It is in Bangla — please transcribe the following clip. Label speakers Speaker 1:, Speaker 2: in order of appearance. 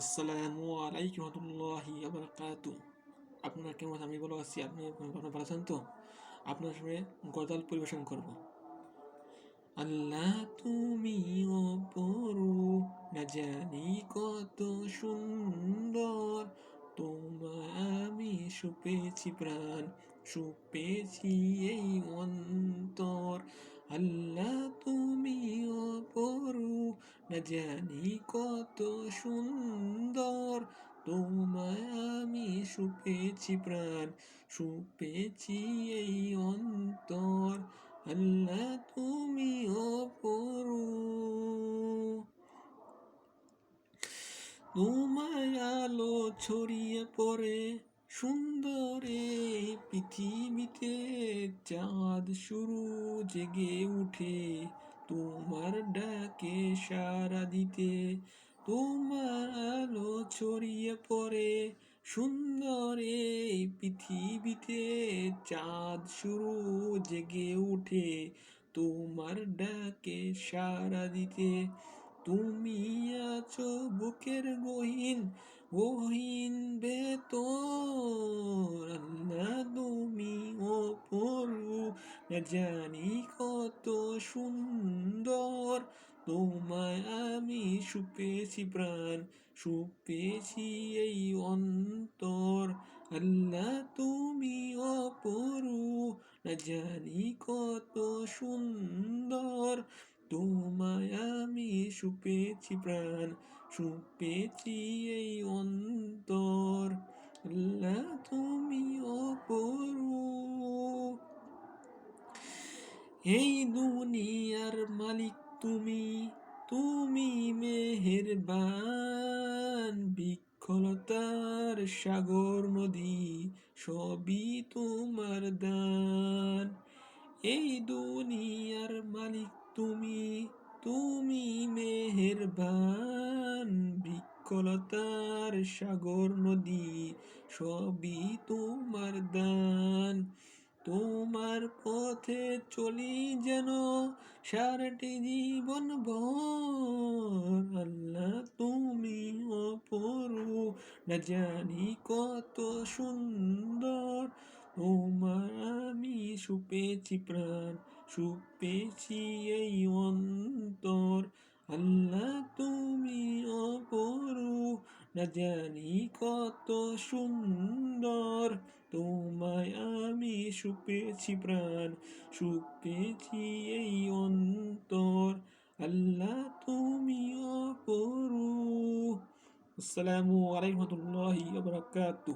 Speaker 1: আসসালামু আলাইকুম রহমতুল্লাহি বারাকাতু। আপনার কেমন? আমি ভালো আছি। আপনি ভালো আছেন তো? আপনার সামনে গজল পরিবেশন করব। আল্লাহ তুমি অপরূপ, না জানি কত সুন্দর, তোমায় আমি সুপেছি প্রাণ, সুপেছি এই অন্তর। আল্লাহ তুমি অপরূপ, না জানি কত সুন্দর, তোমায় আমি সুপেছি প্রাণ, সুপেছি এই অন্তর। আল্লাহ তুমি অপরূপ, তোমায় আলো ছড়িয়ে পড়ে সুন্দর এই পৃথিবীতে, চাঁদ শুরু জেগে উঠে তোমার ডাকে সাড়া দিতে। তোমার আলো ছড়িয়ে পড়ে সুন্দর এই পৃথিবীতে, চাঁদ শুরু জেগে উঠে তোমার ডাকে সাড়া দিতে। তুমি আছো বুকের গহীন গহীন ভেতর, আল্লাহ তুমি অপরূপ, না জানি কত সুন্দর, তোমায় আমি সুপেছি প্রাণ, সুপেছি এই অন্তর। আল্লাহ তুমি অপরূপ, না জানি কত সুন্দর, তোমায় আমি সুপেছি প্রাণ, সুপেছি এই অন্তর। আল্লাহ তুমি অপরূপ, এই দুনিয়ার মালিক তুমি, তুমি মেহেরবান, বিক্ষলতার সাগর নদী সবই তোমার দান। এই দুনিয়ার মালিক তুমি, তুমি মেহেরবান, বিকলতার সাগর নদী সবই তোমার দান। তোমার পথে চলি যেন সারাটি জীবন ভর, আল্লাহ তুমি অপরূপ, না জানি কত সুন্দর, তোমার আমি সুপেছি প্রাণ, সুপেছি এই অন্তর। আল্লাহ তুমি অপরূপ, না জানি কত সুন্দর, তোমায় আমি সুপেছি প্রাণ, সুপেছি এই অন্তর। আল্লাহ তুমি অপরূপ। আসসালামু আলাইকুম রহমতুল্লাহি ওয়া বারাকাতুহু।